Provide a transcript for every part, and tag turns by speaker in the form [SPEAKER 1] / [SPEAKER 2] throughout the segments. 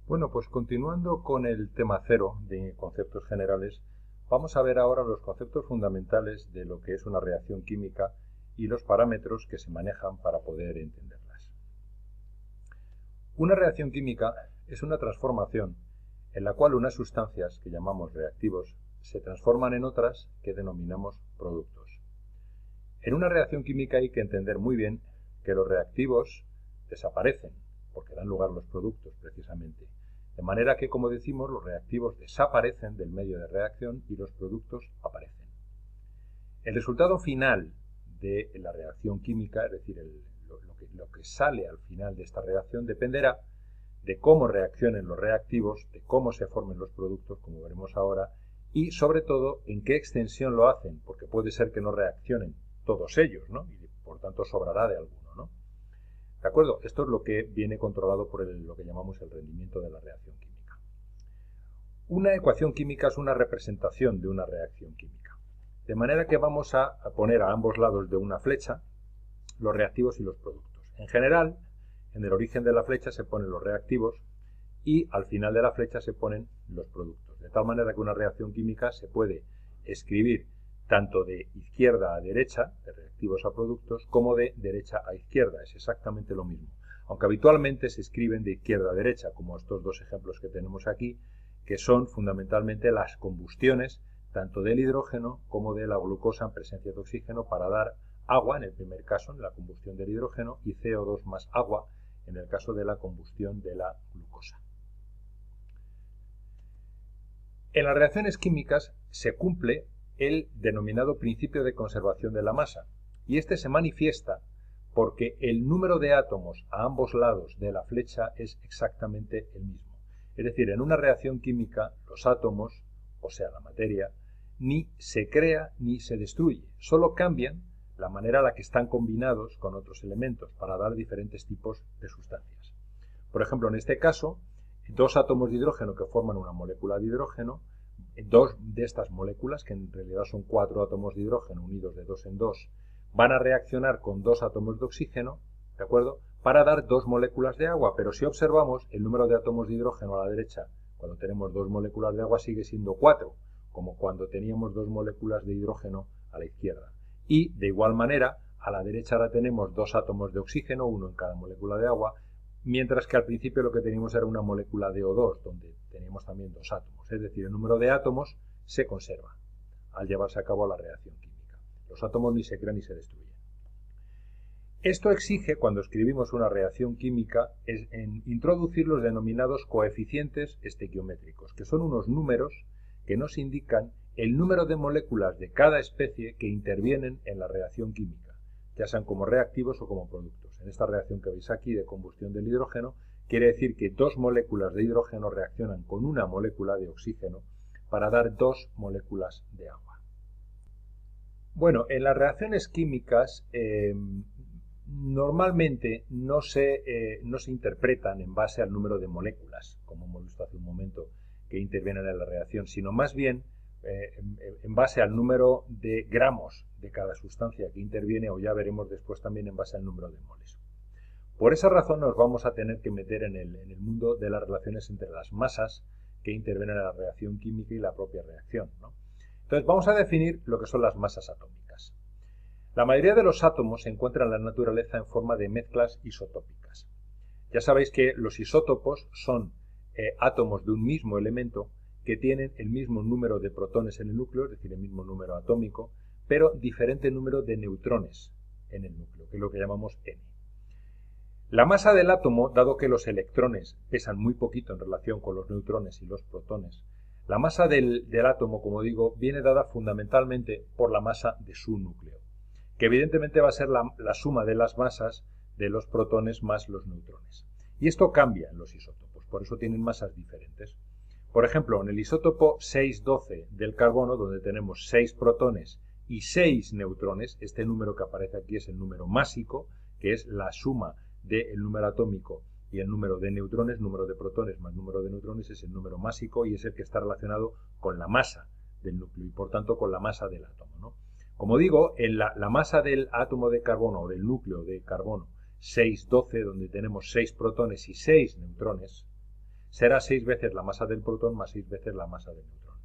[SPEAKER 1] Bueno, pues continuando con el tema cero de conceptos generales, vamos a ver ahora los conceptos fundamentales de lo que es una reacción química y los parámetros que se manejan para poder entenderlas. Una reacción química es una transformación en la cual unas sustancias que llamamos reactivos se transforman en otras que denominamos productos. En una reacción química hay que entender muy bien que los reactivos desaparecen porque dan lugar a los productos precisamente. De manera que, como decimos, los reactivos desaparecen del medio de reacción y los productos aparecen. El resultado final de la reacción química, es decir, lo que sale al final de esta reacción, dependerá de cómo reaccionen los reactivos, de cómo se formen los productos, como veremos ahora, y sobre todo en qué extensión lo hacen, porque puede ser que no reaccionen todos ellos, ¿no? Y por tanto sobrará de alguno, ¿no? ¿De acuerdo? Esto es lo que viene controlado por lo que llamamos el rendimiento de la reacción química. Una ecuación química es una representación de una reacción química. De manera que vamos a poner a ambos lados de una flecha los reactivos y los productos. En general, en el origen de la flecha se ponen los reactivos y al final de la flecha se ponen los productos. De tal manera que una reacción química se puede escribir tanto de izquierda a derecha, de reactivos a productos, como de derecha a izquierda. Es exactamente lo mismo. Aunque habitualmente se escriben de izquierda a derecha, como estos dos ejemplos que tenemos aquí, que son fundamentalmente las combustiones tanto del hidrógeno como de la glucosa en presencia de oxígeno para dar agua, en el primer caso, en la combustión del hidrógeno, y CO2 más agua, en el caso de la combustión de la glucosa. En las reacciones químicas se cumple el denominado principio de conservación de la masa, y este se manifiesta porque el número de átomos a ambos lados de la flecha es exactamente el mismo. Es decir, en una reacción química los átomos, o sea la materia, ni se crea ni se destruye, solo cambian la manera en la que están combinados con otros elementos para dar diferentes tipos de sustancias. Por ejemplo, en este caso, dos átomos de hidrógeno que forman una molécula de hidrógeno, dos de estas moléculas, que en realidad son 4 átomos de hidrógeno unidos de 2 en 2, van a reaccionar con 2 átomos de oxígeno, ¿de acuerdo?, para dar 2 moléculas de agua. Pero si observamos, el número de átomos de hidrógeno a la derecha, cuando tenemos 2 moléculas de agua, sigue siendo 4, como cuando teníamos 2 moléculas de hidrógeno a la izquierda. Y, de igual manera, a la derecha ahora tenemos 2 átomos de oxígeno, uno en cada molécula de agua, mientras que al principio lo que teníamos era una molécula de O2, donde teníamos también 2 átomos. Es decir, el número de átomos se conserva al llevarse a cabo la reacción química. Los átomos ni se crean ni se destruyen. Esto exige, cuando escribimos una reacción química, introducir los denominados coeficientes estequiométricos, que son unos números que nos indican el número de moléculas de cada especie que intervienen en la reacción química, ya sean como reactivos o como productos. En esta reacción que veis aquí de combustión del hidrógeno, quiere decir que 2 moléculas de hidrógeno reaccionan con una molécula de oxígeno para dar 2 moléculas de agua. Bueno, en las reacciones químicas normalmente no se interpretan en base al número de moléculas, como hemos visto hace un momento, que intervienen en la reacción, sino más bien en base al número de gramos de cada sustancia que interviene, o ya veremos después también en base al número de moles. Por esa razón nos vamos a tener que meter en el mundo de las relaciones entre las masas que intervienen en la reacción química y la propia reacción, ¿no? Entonces vamos a definir lo que son las masas atómicas. La mayoría de los átomos se encuentran en la naturaleza en forma de mezclas isotópicas. Ya sabéis que los isótopos son átomos de un mismo elemento que tienen el mismo número de protones en el núcleo, es decir, el mismo número atómico, pero diferente número de neutrones en el núcleo, que es lo que llamamos N. La masa del átomo, dado que los electrones pesan muy poquito en relación con los neutrones y los protones, la masa del átomo, como digo, viene dada fundamentalmente por la masa de su núcleo, que evidentemente va a ser la suma de las masas de los protones más los neutrones. Y esto cambia en los isótopos, por eso tienen masas diferentes. Por ejemplo, en el isótopo 6,12 del carbono, donde tenemos 6 protones y 6 neutrones, este número que aparece aquí es el número másico, que es la suma del número atómico y el número de neutrones, número de protones más número de neutrones es el número másico y es el que está relacionado con la masa del núcleo y por tanto con la masa del átomo, ¿no? Como digo, en la masa del átomo de carbono o del núcleo de carbono 6,12, donde tenemos 6 protones y 6 neutrones, será 6 veces la masa del protón más 6 veces la masa del neutrón.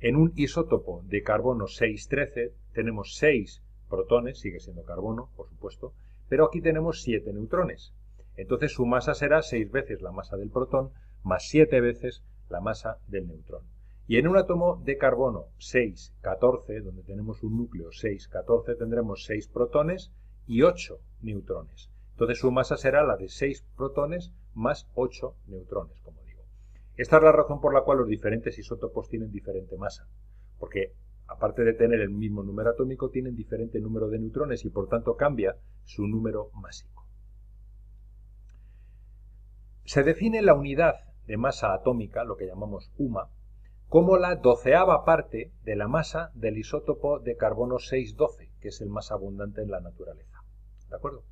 [SPEAKER 1] En un isótopo de carbono 613 tenemos 6 protones, sigue siendo carbono, por supuesto, pero aquí tenemos 7 neutrones. Entonces su masa será 6 veces la masa del protón más 7 veces la masa del neutrón. Y en un átomo de carbono 614, donde tenemos un núcleo 614, tendremos 6 protones y 8 neutrones. Entonces su masa será la de 6 protones más 8 neutrones, como digo. Esta es la razón por la cual los diferentes isótopos tienen diferente masa, porque aparte de tener el mismo número atómico, tienen diferente número de neutrones y por tanto cambia su número másico. Se define la unidad de masa atómica, lo que llamamos UMA, como la 12ª parte de la masa del isótopo de carbono 612, que es el más abundante en la naturaleza. ¿De acuerdo?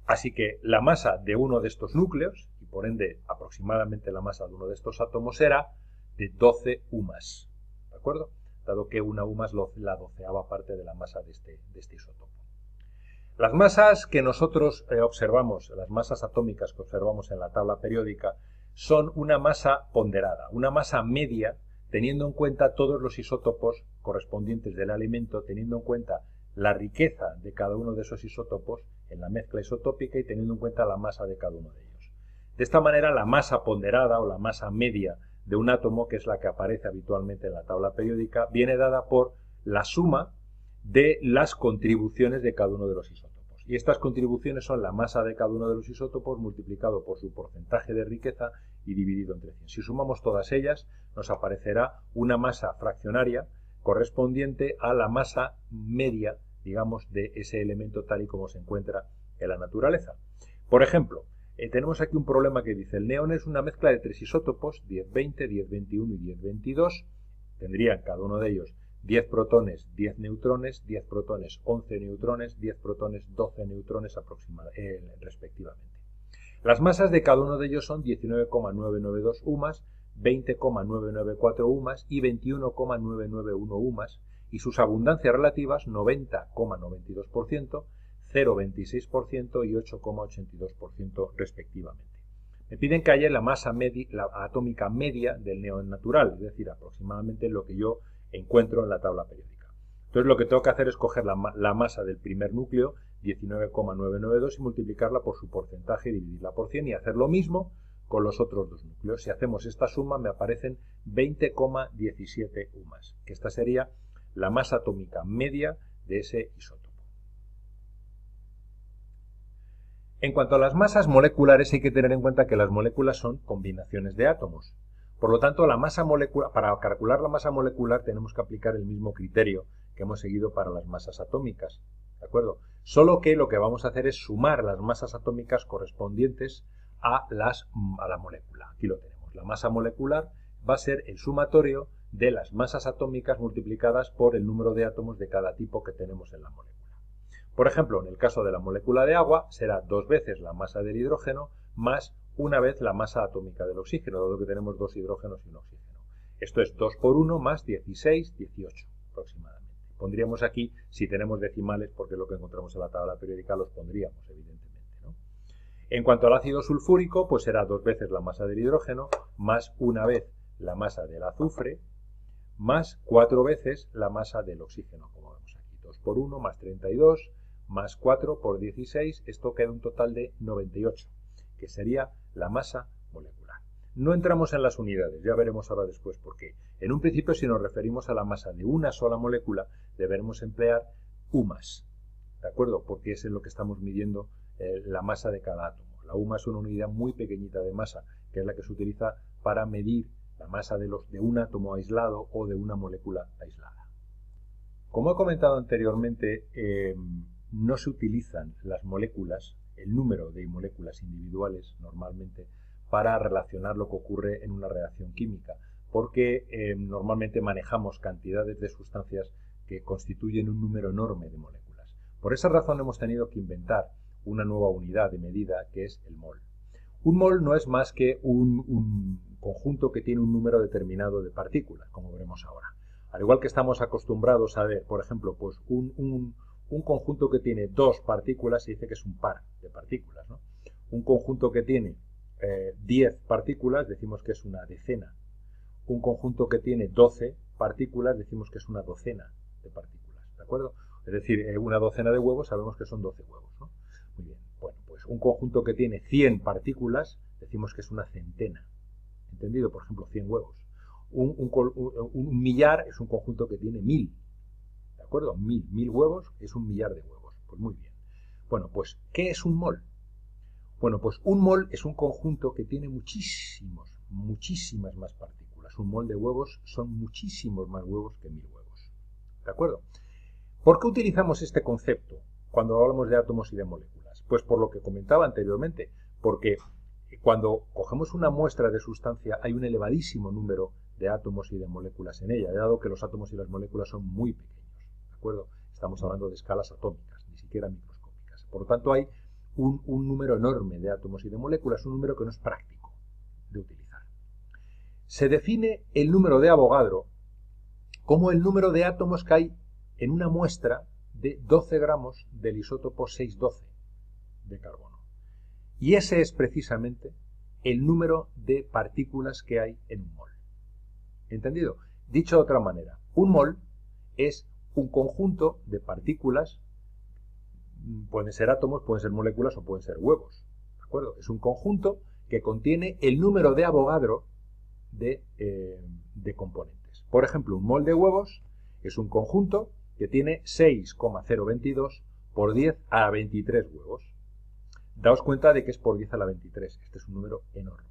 [SPEAKER 1] Así que la masa de uno de estos núcleos, y por ende aproximadamente la masa de uno de estos átomos, será de 12 UMAs. ¿De acuerdo? Dado que una UMA es la 12ª parte de la masa de este isótopo. Las masas que nosotros observamos, las masas atómicas que observamos en la tabla periódica, son una masa ponderada, una masa media, teniendo en cuenta todos los isótopos correspondientes del elemento, teniendo en cuenta la riqueza de cada uno de esos isótopos en la mezcla isotópica y teniendo en cuenta la masa de cada uno de ellos. De esta manera, la masa ponderada o la masa media de un átomo, que es la que aparece habitualmente en la tabla periódica, viene dada por la suma de las contribuciones de cada uno de los isótopos. Y estas contribuciones son la masa de cada uno de los isótopos multiplicado por su porcentaje de riqueza y dividido entre 100. Si sumamos todas ellas, nos aparecerá una masa fraccionaria correspondiente a la masa media, digamos, de ese elemento tal y como se encuentra en la naturaleza. Por ejemplo, tenemos aquí un problema que dice: el neón es una mezcla de 3 isótopos, 1020, 1021 y 1022. Tendrían cada uno de ellos 10 protones, 10 neutrones, 10 protones, 11 neutrones, 10 protones, 12 neutrones respectivamente. Las masas de cada uno de ellos son 19,992 UMAs, 20,994 UMAs y 21,991 UMAs, y sus abundancias relativas 90,92%, 0,26% y 8,82% respectivamente. Me piden que haya la masa atómica media del neón natural, es decir, aproximadamente lo que yo encuentro en la tabla periódica. Entonces lo que tengo que hacer es coger la masa del primer núcleo, 19,992, y multiplicarla por su porcentaje y dividirla por 100 y hacer lo mismo con los otros dos núcleos. Si hacemos esta suma me aparecen 20,17 UMAs, que esta sería la masa atómica media de ese isótopo. En cuanto a las masas moleculares, hay que tener en cuenta que las moléculas son combinaciones de átomos. Por lo tanto, para calcular la masa molecular tenemos que aplicar el mismo criterio que hemos seguido para las masas atómicas. ¿De acuerdo? Solo que lo que vamos a hacer es sumar las masas atómicas correspondientes a la molécula. Aquí lo tenemos. La masa molecular va a ser el sumatorio de las masas atómicas multiplicadas por el número de átomos de cada tipo que tenemos en la molécula. Por ejemplo, en el caso de la molécula de agua, será 2 veces la masa del hidrógeno más una vez la masa atómica del oxígeno, dado que tenemos 2 hidrógenos y un oxígeno. Esto es 2 por 1 más 16, 18 aproximadamente. Pondríamos aquí, si tenemos decimales, porque lo que encontramos en la tabla periódica los pondríamos, evidentemente, ¿no? En cuanto al ácido sulfúrico, pues será 2 veces la masa del hidrógeno más una vez la masa del azufre más 4 veces la masa del oxígeno, como vemos aquí. 2 por 1 más 32 más 4 por 16, esto queda un total de 98, que sería la masa molecular. No entramos en las unidades, ya veremos ahora después por qué. En un principio, si nos referimos a la masa de una sola molécula, deberemos emplear UMAs, ¿de acuerdo? Porque es en lo que estamos midiendo la masa de cada átomo. La UMA es una unidad muy pequeñita de masa, que es la que se utiliza para medir la masa de un átomo aislado o de una molécula aislada. Como he comentado anteriormente, no se utilizan las moléculas, el número de moléculas individuales normalmente, para relacionar lo que ocurre en una reacción química, porque normalmente manejamos cantidades de sustancias que constituyen un número enorme de moléculas. Por esa razón hemos tenido que inventar una nueva unidad de medida, que es el mol. Un mol no es más que un conjunto que tiene un número determinado de partículas, como veremos ahora. Al igual que estamos acostumbrados a ver, por ejemplo, pues un conjunto que tiene 2 partículas se dice que es un par de partículas, ¿no? Un conjunto que tiene 10 partículas, decimos que es una decena. Un conjunto que tiene 12 partículas, decimos que es una docena de partículas, ¿de acuerdo? Es decir, una docena de huevos sabemos que son 12 huevos, ¿no? Muy bien, bueno, pues un conjunto que tiene 100 partículas, decimos que es una centena, ¿entendido? Por ejemplo, 100 huevos. Un millar es un conjunto que tiene 1000, ¿de acuerdo? 1000 huevos es un millar de huevos. Pues muy bien. Bueno, pues, ¿qué es un mol? Bueno, pues un mol es un conjunto que tiene muchísimas más partículas. Un mol de huevos son muchísimos más huevos que 1000 huevos. ¿De acuerdo? ¿Por qué utilizamos este concepto cuando hablamos de átomos y de moléculas? Pues por lo que comentaba anteriormente, porque cuando cogemos una muestra de sustancia hay un elevadísimo número de átomos y de moléculas en ella, dado que los átomos y las moléculas son muy pequeños. ¿De acuerdo? Estamos hablando de escalas atómicas, ni siquiera microscópicas. Por lo tanto, hay un número enorme de átomos y de moléculas, un número que no es práctico de utilizar. Se define el número de Avogadro como el número de átomos que hay en una muestra de 12 gramos del isótopo 612 de carbono. Y ese es precisamente el número de partículas que hay en un mol. ¿Entendido? Dicho de otra manera, un mol es un conjunto de partículas. Pueden ser átomos, pueden ser moléculas o pueden ser huevos. ¿De acuerdo? Es un conjunto que contiene el número de Avogadro de componentes. Por ejemplo, un mol de huevos es un conjunto que tiene 6,022 por 10 a la 23 huevos. Daos cuenta de que es por 10 a la 23. Este es un número enorme.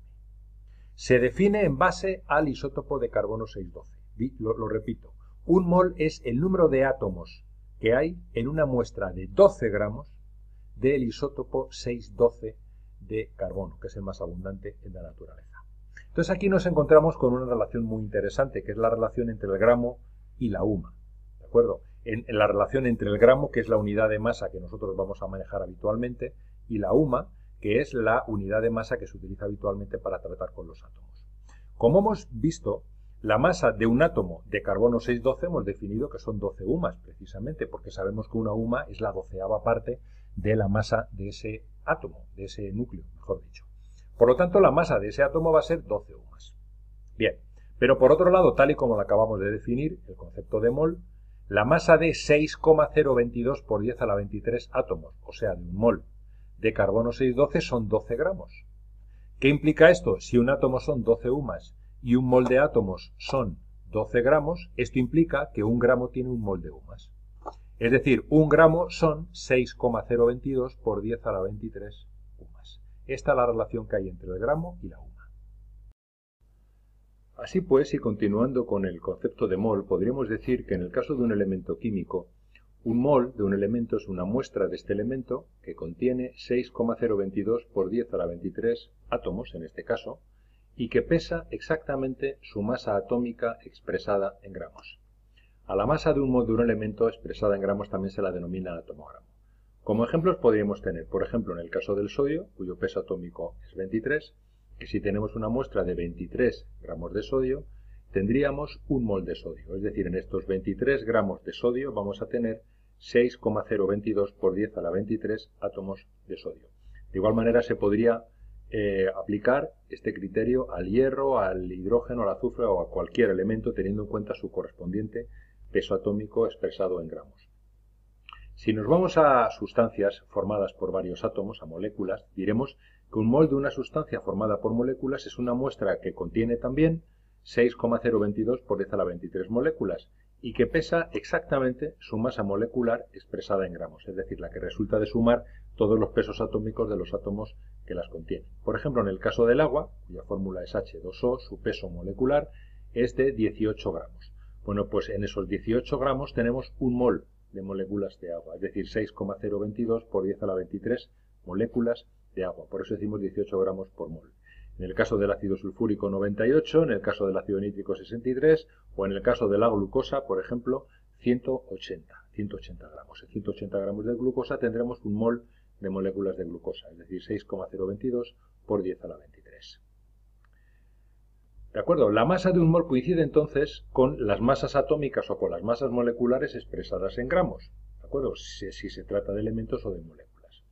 [SPEAKER 1] Se define en base al isótopo de carbono 612. Lo repito. Un mol es el número de átomos que hay en una muestra de 12 gramos del isótopo 612 de carbono, que es el más abundante en la naturaleza. Entonces aquí nos encontramos con una relación muy interesante, que es la relación entre el gramo y la UMA. ¿De acuerdo? En la relación entre el gramo, que es la unidad de masa que nosotros vamos a manejar habitualmente, y la UMA, que es la unidad de masa que se utiliza habitualmente para tratar con los átomos. Como hemos visto, la masa de un átomo de carbono 612 hemos definido que son 12 UMAs, precisamente, porque sabemos que una UMA es la 12ª parte de la masa de ese átomo, de ese núcleo, mejor dicho. Por lo tanto, la masa de ese átomo va a ser 12 UMAs. Bien, pero por otro lado, tal y como lo acabamos de definir, el concepto de mol, la masa de 6,022 por 10 a la 23 átomos, o sea, de un mol de carbono 612 son 12 gramos. ¿Qué implica esto? Si un átomo son 12 UMAs y un mol de átomos son 12 gramos, esto implica que un gramo tiene un mol de UMAs. Es decir, un gramo son 6,022 por 10 a la 23 UMAs. Esta es la relación que hay entre el gramo y la UMA. Así pues, y continuando con el concepto de mol, podríamos decir que en el caso de un elemento químico, un mol de un elemento es una muestra de este elemento que contiene 6,022 por 10 a la 23 átomos, en este caso, y que pesa exactamente su masa atómica expresada en gramos. A la masa de un mol de un elemento expresada en gramos también se la denomina atomogramo. Como ejemplos podríamos tener, por ejemplo, en el caso del sodio, cuyo peso atómico es 23, que si tenemos una muestra de 23 gramos de sodio, tendríamos un mol de sodio. Es decir, en estos 23 gramos de sodio vamos a tener 6,022 por 10 a la 23 átomos de sodio. De igual manera se podría aplicar este criterio al hierro, al hidrógeno, al azufre o a cualquier elemento teniendo en cuenta su correspondiente peso atómico expresado en gramos. Si nos vamos a sustancias formadas por varios átomos, a moléculas, diremos que un mol de una sustancia formada por moléculas es una muestra que contiene también 6,022 por 10 a la 23 moléculas y que pesa exactamente su masa molecular expresada en gramos, es decir, la que resulta de sumar todos los pesos atómicos de los átomos que las contienen. Por ejemplo, en el caso del agua, cuya fórmula es H2O, su peso molecular es de 18 gramos. Bueno, pues en esos 18 gramos tenemos un mol de moléculas de agua, es decir, 6,022 por 10 a la 23 moléculas de agua. Por eso decimos 18 gramos por mol. En el caso del ácido sulfúrico 98, en el caso del ácido nítrico 63 o en el caso de la glucosa, por ejemplo, 180 gramos. En 180 gramos de glucosa tendremos un mol de moléculas de glucosa, es decir, 6,022 por 10 a la 23. ¿De acuerdo? La masa de un mol coincide entonces con las masas atómicas o con las masas moleculares expresadas en gramos. ¿De acuerdo? Si se trata de elementos o de moléculas.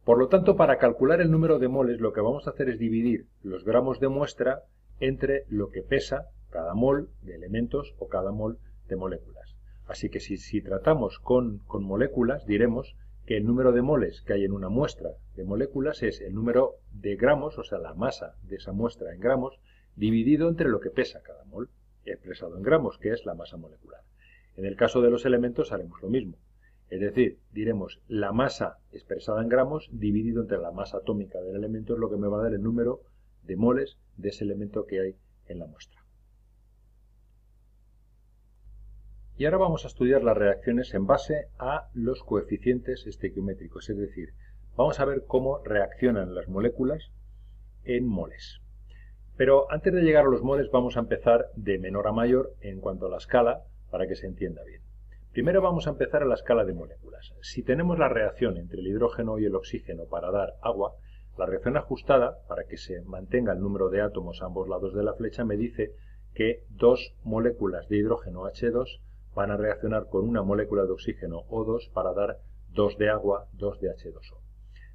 [SPEAKER 1] Por lo tanto, para calcular el número de moles, lo que vamos a hacer es dividir los gramos de muestra entre lo que pesa cada mol de elementos o cada mol de moléculas. Así que si tratamos con moléculas, diremos que el número de moles que hay en una muestra de moléculas es el número de gramos, o sea, la masa de esa muestra en gramos, dividido entre lo que pesa cada mol, expresado en gramos, que es la masa molecular. En el caso de los elementos haremos lo mismo. Es decir, diremos la masa expresada en gramos dividido entre la masa atómica del elemento es lo que me va a dar el número de moles de ese elemento que hay en la muestra. Y ahora vamos a estudiar las reacciones en base a los coeficientes estequiométricos, es decir, vamos a ver cómo reaccionan las moléculas en moles. Pero antes de llegar a los moles vamos a empezar de menor a mayor en cuanto a la escala para que se entienda bien. Primero vamos a empezar a la escala de moléculas. Si tenemos la reacción entre el hidrógeno y el oxígeno para dar agua, la reacción ajustada, para que se mantenga el número de átomos a ambos lados de la flecha, me dice que dos moléculas de hidrógeno H2 van a reaccionar con una molécula de oxígeno O2 para dar 2 de agua, 2 de H2O.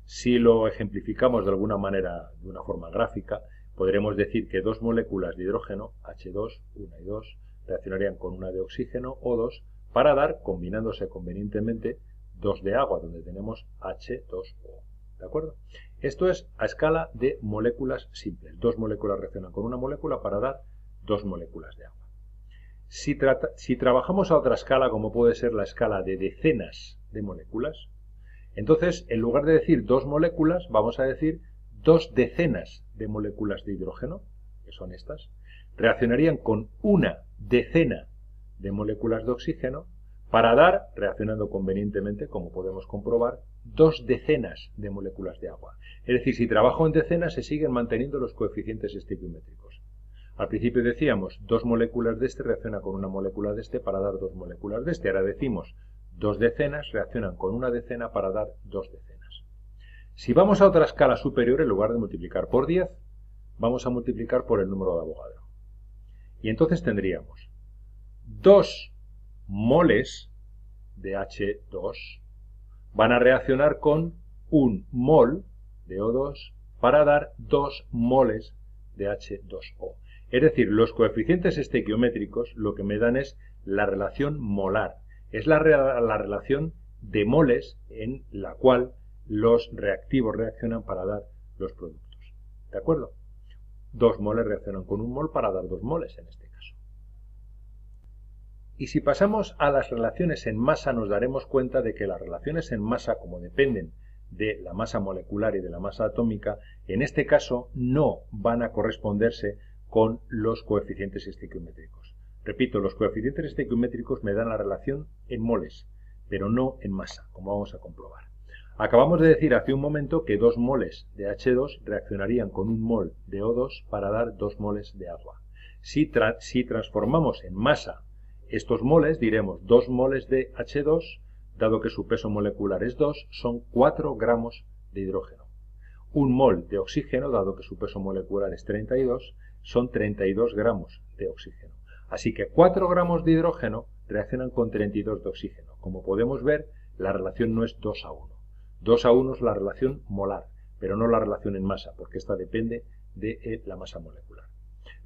[SPEAKER 1] Si lo ejemplificamos de alguna manera, de una forma gráfica, podremos decir que dos moléculas de hidrógeno, H2, 1 y 2, reaccionarían con una de oxígeno, O2, para dar, combinándose convenientemente, 2 de agua, donde tenemos H2O. ¿De acuerdo? Esto es a escala de moléculas simples. Dos moléculas reaccionan con una molécula para dar 2 moléculas de agua. Si trabajamos a otra escala, como puede ser la escala de decenas de moléculas, entonces, en lugar de decir 2 moléculas, vamos a decir 2 decenas de moléculas de hidrógeno, que son estas, reaccionarían con una decena de moléculas de oxígeno para dar, reaccionando convenientemente, como podemos comprobar, 2 decenas de moléculas de agua. Es decir, si trabajo en decenas, se siguen manteniendo los coeficientes estequiométricos. Al principio decíamos 2 moléculas de este reaccionan con una molécula de este para dar 2 moléculas de este. Ahora decimos 2 decenas reaccionan con una decena para dar 2 decenas. Si vamos a otra escala superior, en lugar de multiplicar por 10, vamos a multiplicar por el número de Avogadro. Y entonces tendríamos 2 moles de H2 van a reaccionar con 1 mol de O2 para dar 2 moles de H2O. Es decir, los coeficientes estequiométricos lo que me dan es la relación molar. Es la relación de moles en la cual los reactivos reaccionan para dar los productos. ¿De acuerdo? 2 moles reaccionan con 1 mol para dar 2 moles en este caso. Y si pasamos a las relaciones en masa, nos daremos cuenta de que las relaciones en masa, como dependen de la masa molecular y de la masa atómica, en este caso no van a corresponderse con los coeficientes estequiométricos. Repito, los coeficientes estequiométricos me dan la relación en moles, pero no en masa, como vamos a comprobar. Acabamos de decir hace un momento que 2 moles de H2 reaccionarían con 1 mol de O2 para dar 2 moles de agua. Si transformamos en masa estos moles, diremos 2 moles de H2, dado que su peso molecular es 2, son 4 gramos de hidrógeno. 1 mol de oxígeno, dado que su peso molecular es 32, son 32 gramos de oxígeno. Así que 4 gramos de hidrógeno reaccionan con 32 de oxígeno. Como podemos ver, la relación no es 2 a 1. 2 a 1 es la relación molar, pero no la relación en masa, porque esta depende de la masa molecular.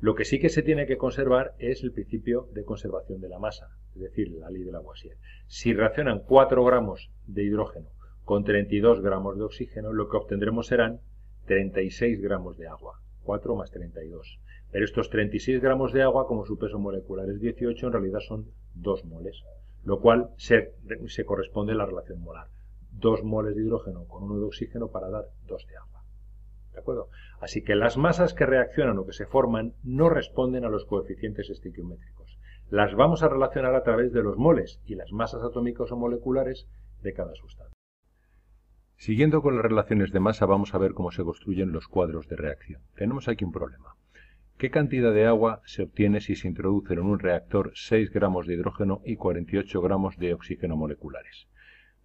[SPEAKER 1] Lo que sí que se tiene que conservar es el principio de conservación de la masa, es decir, la ley de Lavoisier. Si reaccionan 4 gramos de hidrógeno con 32 gramos de oxígeno, lo que obtendremos serán 36 gramos de agua. 4 más 32. Pero estos 36 gramos de agua, como su peso molecular es 18, en realidad son 2 moles, lo cual se corresponde a la relación molar. 2 moles de hidrógeno con 1 de oxígeno para dar 2 de agua. ¿De acuerdo? Así que las masas que reaccionan o que se forman no responden a los coeficientes estequiométricos. Las vamos a relacionar a través de los moles y las masas atómicas o moleculares de cada sustancia. Siguiendo con las relaciones de masa, vamos a ver cómo se construyen los cuadros de reacción. Tenemos aquí un problema. ¿Qué cantidad de agua se obtiene si se introducen en un reactor 6 gramos de hidrógeno y 48 gramos de oxígeno moleculares?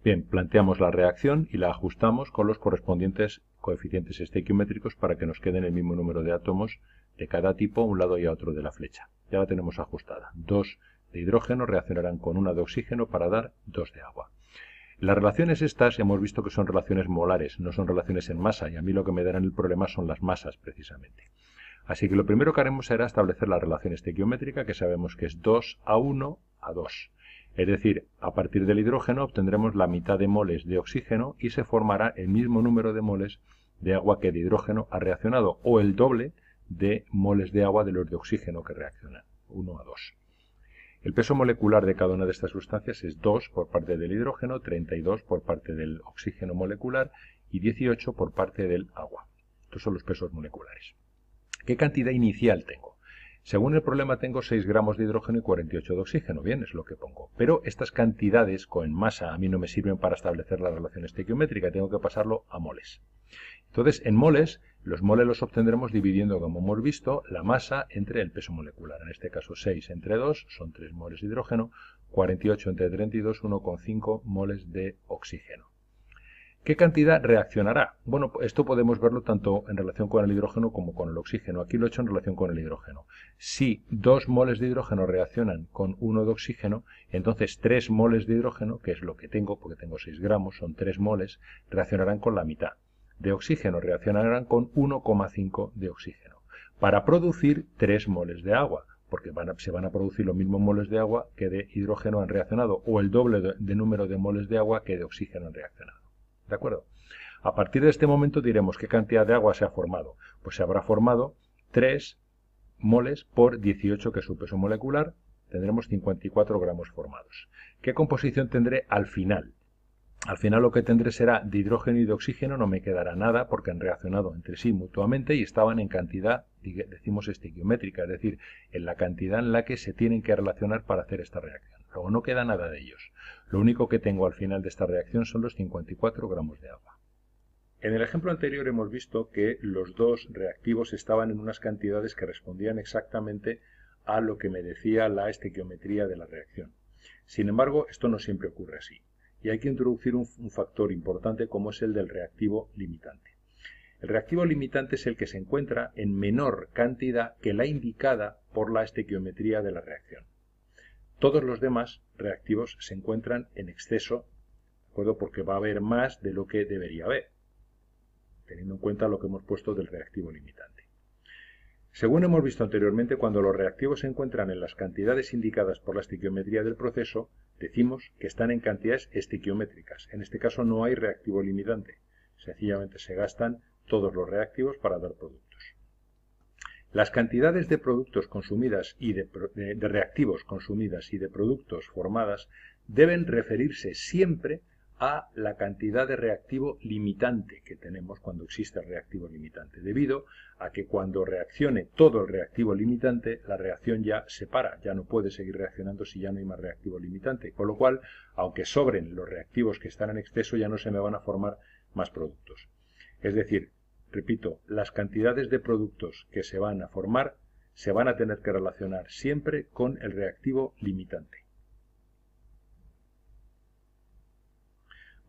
[SPEAKER 1] Bien, planteamos la reacción y la ajustamos con los correspondientes coeficientes estequiométricos para que nos queden el mismo número de átomos de cada tipo a un lado y a otro de la flecha. Ya la tenemos ajustada. 2 de hidrógeno reaccionarán con 1 de oxígeno para dar 2 de agua. Las relaciones estas hemos visto que son relaciones molares, no son relaciones en masa, y a mí lo que me darán el problema son las masas precisamente. Así que lo primero que haremos será establecer la relación estequiométrica, que sabemos que es 2:1:2. Es decir, a partir del hidrógeno obtendremos la mitad de moles de oxígeno y se formará el mismo número de moles de agua que de hidrógeno ha reaccionado, o el doble de moles de agua de los de oxígeno que reaccionan, 1:2. El peso molecular de cada una de estas sustancias es 2 por parte del hidrógeno, 32 por parte del oxígeno molecular y 18 por parte del agua. Estos son los pesos moleculares. ¿Qué cantidad inicial tengo? Según el problema tengo 6 gramos de hidrógeno y 48 de oxígeno. Bien, es lo que pongo. Pero estas cantidades con masa a mí no me sirven para establecer la relación estequiométrica. Tengo que pasarlo a moles. Entonces, en moles, los moles los obtendremos dividiendo, como hemos visto, la masa entre el peso molecular. En este caso, 6 entre 2 son 3 moles de hidrógeno, 48 entre 32, 1,5 moles de oxígeno. ¿Qué cantidad reaccionará? Bueno, esto podemos verlo tanto en relación con el hidrógeno como con el oxígeno. Aquí lo he hecho en relación con el hidrógeno. Si 2 moles de hidrógeno reaccionan con 1 de oxígeno, entonces 3 moles de hidrógeno, que es lo que tengo, porque tengo 6 gramos, son 3 moles, reaccionarán con la mitad. De oxígeno reaccionarán con 1,5 de oxígeno, para producir 3 moles de agua, porque se van a producir los mismos moles de agua que de hidrógeno han reaccionado, o el doble de número de moles de agua que de oxígeno han reaccionado. ¿De acuerdo? A partir de este momento diremos qué cantidad de agua se ha formado. Pues se habrá formado 3 moles por 18, que es su peso molecular. Tendremos 54 gramos formados. ¿Qué composición tendré al final? Al final lo que tendré será de hidrógeno y de oxígeno, no me quedará nada porque han reaccionado entre sí mutuamente y estaban en cantidad, decimos, estequiométrica, es decir, en la cantidad en la que se tienen que relacionar para hacer esta reacción. Luego no queda nada de ellos. Lo único que tengo al final de esta reacción son los 54 gramos de agua. En el ejemplo anterior hemos visto que los dos reactivos estaban en unas cantidades que respondían exactamente a lo que me decía la estequiometría de la reacción. Sin embargo, esto no siempre ocurre así. Y hay que introducir un factor importante como es el del reactivo limitante. El reactivo limitante es el que se encuentra en menor cantidad que la indicada por la estequiometría de la reacción. Todos los demás reactivos se encuentran en exceso, ¿de acuerdo? Porque va a haber más de lo que debería haber, teniendo en cuenta lo que hemos puesto del reactivo limitante. Según hemos visto anteriormente, cuando los reactivos se encuentran en las cantidades indicadas por la estequiometría del proceso, decimos que están en cantidades estequiométricas. En este caso no hay reactivo limitante. Sencillamente se gastan todos los reactivos para dar productos. Las cantidades de productos consumidas y de reactivos consumidas y de productos formadas deben referirse siempre a la cantidad de reactivo limitante que tenemos cuando existe el reactivo limitante, debido a que cuando reaccione todo el reactivo limitante, la reacción ya se para, ya no puede seguir reaccionando si ya no hay más reactivo limitante, con lo cual, aunque sobren los reactivos que están en exceso, ya no se me van a formar más productos. Es decir, repito, las cantidades de productos que se van a formar se van a tener que relacionar siempre con el reactivo limitante.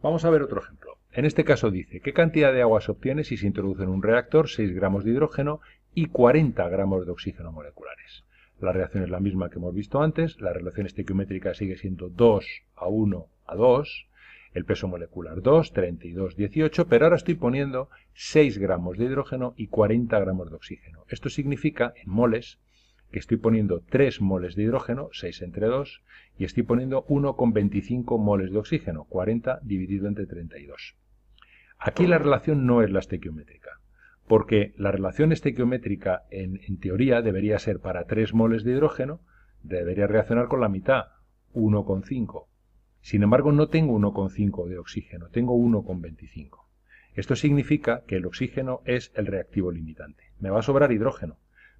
[SPEAKER 1] Vamos a ver otro ejemplo. En este caso dice, ¿qué cantidad de agua se obtiene si se introduce en un reactor 6 gramos de hidrógeno y 40 gramos de oxígeno moleculares? La reacción es la misma que hemos visto antes, la relación estequiométrica sigue siendo 2:1:2, el peso molecular 2, 32, 18, pero ahora estoy poniendo 6 gramos de hidrógeno y 40 gramos de oxígeno. Esto significa, en moles, que estoy poniendo 3 moles de hidrógeno, 6 entre 2, y estoy poniendo 1,25 moles de oxígeno, 40 dividido entre 32. Aquí la relación no es la estequiométrica, porque la relación estequiométrica en teoría debería ser para 3 moles de hidrógeno, debería reaccionar con la mitad, 1,5. Sin embargo, no tengo 1,5 de oxígeno, tengo 1,25. Esto significa que el oxígeno es el reactivo limitante. Me va a sobrar hidrógeno,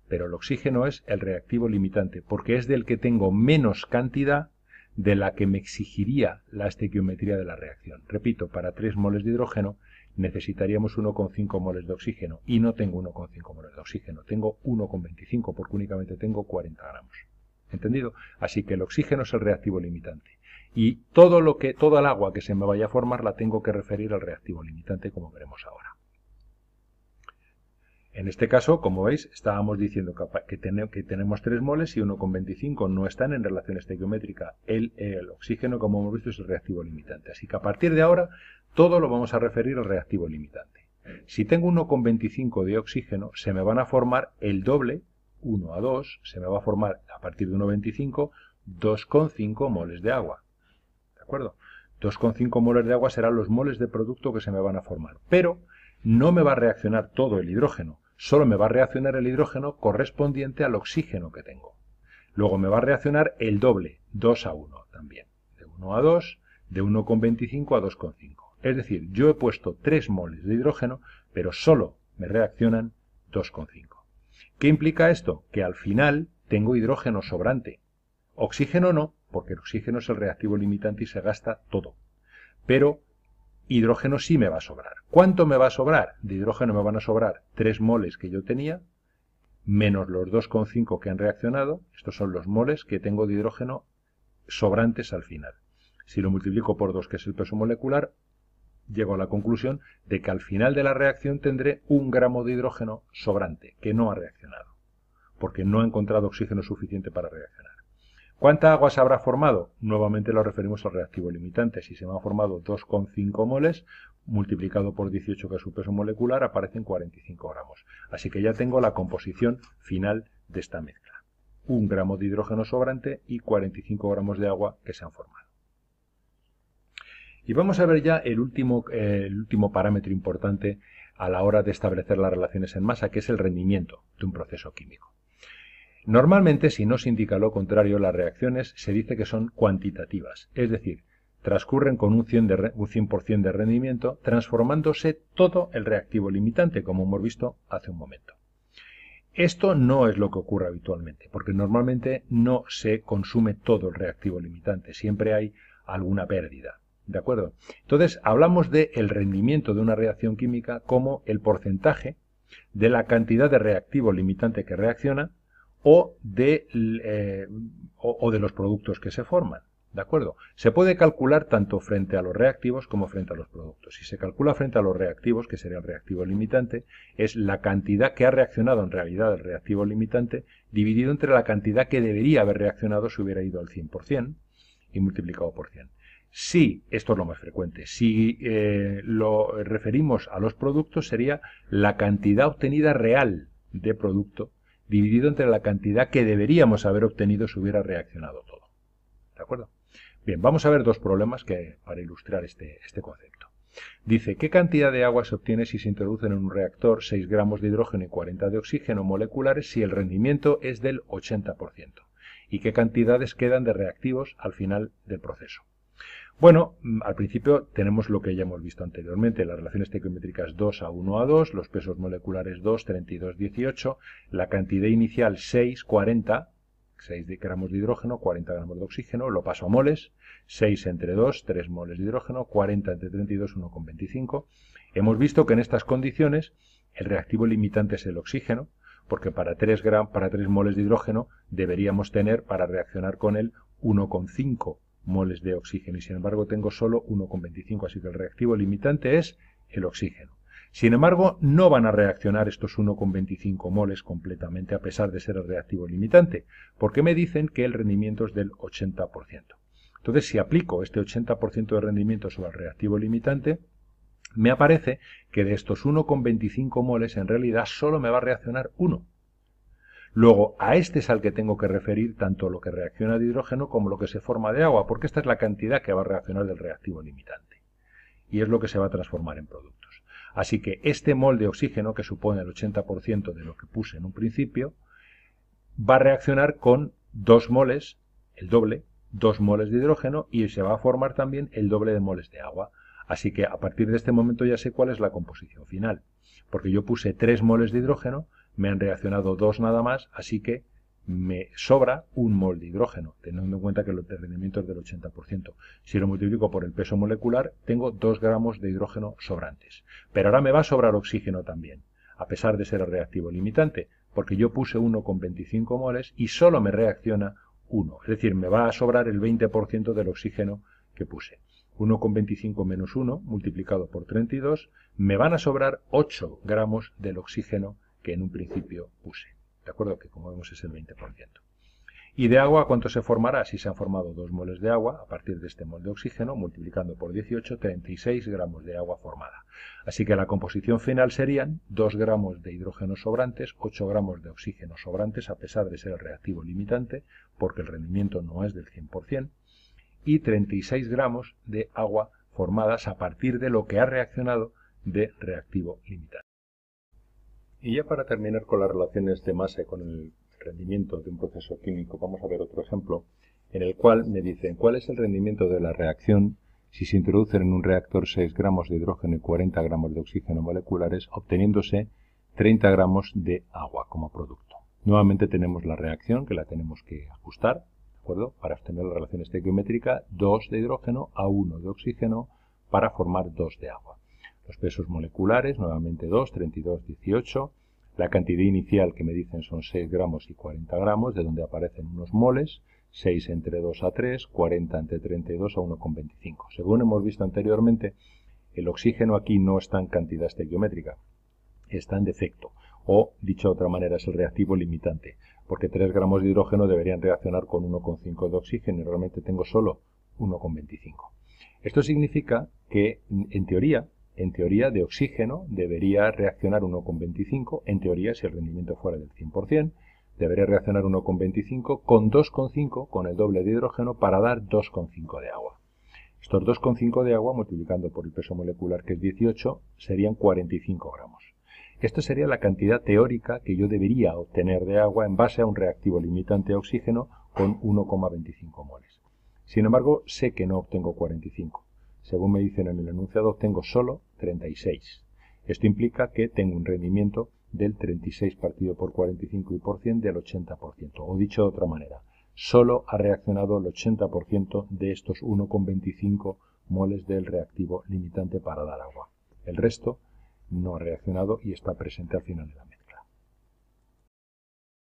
[SPEAKER 1] pero el oxígeno es el reactivo limitante, porque es del que tengo menos cantidad de la que me exigiría la estequiometría de la reacción. Repito, para 3 moles de hidrógeno necesitaríamos 1,5 moles de oxígeno, y no tengo 1,5 moles de oxígeno, tengo 1,25 porque únicamente tengo 40 gramos. ¿Entendido? Así que el oxígeno es el reactivo limitante. Y toda el agua que se me vaya a formar la tengo que referir al reactivo limitante, como veremos ahora. En este caso, como veis, estábamos diciendo que tenemos 3 moles y 1,25 no están en relación estequiométrica. El oxígeno, como hemos visto, es el reactivo limitante. Así que a partir de ahora, todo lo vamos a referir al reactivo limitante. Si tengo 1,25 de oxígeno, se me van a formar el doble, 1 a 2, se me va a formar a partir de 1,25, 2,5 moles de agua. ¿De acuerdo? 2,5 moles de agua serán los moles de producto que se me van a formar. Pero no me va a reaccionar todo el hidrógeno. Solo me va a reaccionar el hidrógeno correspondiente al oxígeno que tengo. Luego me va a reaccionar el doble, 2 a 1 también. De 1 a 2, de 1,25 a 2,5. Es decir, yo he puesto 3 moles de hidrógeno, pero solo me reaccionan 2,5. ¿Qué implica esto? Que al final tengo hidrógeno sobrante. Oxígeno no, porque el oxígeno es el reactivo limitante y se gasta todo. Pero hidrógeno sí me va a sobrar. ¿Cuánto me va a sobrar? De hidrógeno me van a sobrar 3 moles que yo tenía, menos los 2,5 que han reaccionado. Estos son los moles que tengo de hidrógeno sobrantes al final. Si lo multiplico por 2, que es el peso molecular, llego a la conclusión de que al final de la reacción tendré 1 gramo de hidrógeno sobrante, que no ha reaccionado, porque no ha encontrado oxígeno suficiente para reaccionar. ¿Cuánta agua se habrá formado? Nuevamente lo referimos al reactivo limitante. Si se me ha formado 2,5 moles, multiplicado por 18, que es su peso molecular, aparecen 45 gramos. Así que ya tengo la composición final de esta mezcla. 1 gramo de hidrógeno sobrante y 45 gramos de agua que se han formado. Y vamos a ver ya el último parámetro importante a la hora de establecer las relaciones en masa, que es el rendimiento de un proceso químico. Normalmente, si no se indica lo contrario, las reacciones se dice que son cuantitativas, es decir, transcurren con un 100% de rendimiento, transformándose todo el reactivo limitante, como hemos visto hace un momento. Esto no es lo que ocurre habitualmente, porque normalmente no se consume todo el reactivo limitante, siempre hay alguna pérdida. ¿De acuerdo? Entonces, hablamos del rendimiento de una reacción química como el porcentaje de la cantidad de reactivo limitante que reacciona o de los productos que se forman. ¿De acuerdo? Se puede calcular tanto frente a los reactivos como frente a los productos. Si se calcula frente a los reactivos, que sería el reactivo limitante, es la cantidad que ha reaccionado en realidad el reactivo limitante dividido entre la cantidad que debería haber reaccionado si hubiera ido al 100% y multiplicado por 100. Si, esto es lo más frecuente, si lo referimos a los productos, sería la cantidad obtenida real de producto dividido entre la cantidad que deberíamos haber obtenido si hubiera reaccionado todo. ¿De acuerdo? Bien, vamos a ver dos problemas para ilustrar este concepto. Dice, ¿qué cantidad de agua se obtiene si se introducen en un reactor 6 gramos de hidrógeno y 40 de oxígeno moleculares si el rendimiento es del 80%? ¿Y qué cantidades quedan de reactivos al final del proceso? Bueno, al principio tenemos lo que ya hemos visto anteriormente, las relaciones estequiométricas 2 a 1 a 2, los pesos moleculares 2, 32, 18, la cantidad inicial 6, 40, 6 gramos de hidrógeno, 40 gramos de oxígeno, lo paso a moles, 6 entre 2, 3 moles de hidrógeno, 40 entre 32, 1,25. Hemos visto que en estas condiciones el reactivo limitante es el oxígeno, porque para 3 moles de hidrógeno deberíamos tener para reaccionar con él 1,5 moles de oxígeno y sin embargo tengo solo 1,25, así que el reactivo limitante es el oxígeno. Sin embargo, no van a reaccionar estos 1,25 moles completamente a pesar de ser el reactivo limitante, porque me dicen que el rendimiento es del 80%. Entonces, si aplico este 80% de rendimiento sobre el reactivo limitante, me aparece que de estos 1,25 moles en realidad solo me va a reaccionar 1. Luego, a este es al que tengo que referir tanto lo que reacciona de hidrógeno como lo que se forma de agua, porque esta es la cantidad que va a reaccionar del reactivo limitante. Y es lo que se va a transformar en productos. Así que este mol de oxígeno, que supone el 80% de lo que puse en un principio, va a reaccionar con 2 moles, el doble, 2 moles de hidrógeno, y se va a formar también el doble de moles de agua. Así que a partir de este momento ya sé cuál es la composición final, porque yo puse 3 moles de hidrógeno, me han reaccionado 2 nada más, así que me sobra 1 mol de hidrógeno, teniendo en cuenta que el rendimiento es del 80%. Si lo multiplico por el peso molecular, tengo 2 gramos de hidrógeno sobrantes. Pero ahora me va a sobrar oxígeno también, a pesar de ser el reactivo limitante, porque yo puse 1,25 moles y solo me reacciona 1. Es decir, me va a sobrar el 20% del oxígeno que puse. 1,25 menos 1 multiplicado por 32, me van a sobrar 8 gramos del oxígeno que en un principio puse. ¿De acuerdo? Que como vemos es el 20%. ¿Y de agua cuánto se formará? Si se han formado 2 moles de agua, a partir de este mol de oxígeno, multiplicando por 18, 36 gramos de agua formada. Así que la composición final serían 2 gramos de hidrógeno sobrantes, 8 gramos de oxígeno sobrantes, a pesar de ser el reactivo limitante, porque el rendimiento no es del 100%, y 36 gramos de agua formadas a partir de lo que ha reaccionado de reactivo limitante. Y ya para terminar con las relaciones de masa y con el rendimiento de un proceso químico, vamos a ver otro ejemplo en el cual me dicen cuál es el rendimiento de la reacción si se introducen en un reactor 6 gramos de hidrógeno y 40 gramos de oxígeno moleculares, obteniéndose 30 gramos de agua como producto. Nuevamente tenemos la reacción que la tenemos que ajustar, ¿de acuerdo? Para obtener la relación estequiométrica, 2 de hidrógeno a 1 de oxígeno para formar 2 de agua. Los pesos moleculares, nuevamente 2, 32, 18. La cantidad inicial que me dicen son 6 gramos y 40 gramos, de donde aparecen unos moles, 6 entre 2 a 3, 40 entre 32 a 1,25. Según hemos visto anteriormente, el oxígeno aquí no está en cantidad estequiométrica, está en defecto, o, dicho de otra manera, es el reactivo limitante, porque 3 gramos de hidrógeno deberían reaccionar con 1,5 de oxígeno y realmente tengo solo 1,25. Esto significa que, en teoría de oxígeno debería reaccionar 1,25, en teoría si el rendimiento fuera del 100%, debería reaccionar 1,25 con 2,5 con el doble de hidrógeno para dar 2,5 de agua. Estos 2,5 de agua multiplicando por el peso molecular que es 18 serían 45 gramos. Esta sería la cantidad teórica que yo debería obtener de agua en base a un reactivo limitante de oxígeno con 1,25 moles. Sin embargo, sé que no obtengo 45. Según me dicen en el enunciado, obtengo solo 36. Esto implica que tengo un rendimiento del 36 partido por 45 y por 100 del 80%. O dicho de otra manera, solo ha reaccionado el 80% de estos 1,25 moles del reactivo limitante para dar agua. El resto no ha reaccionado y está presente al final de la mesa.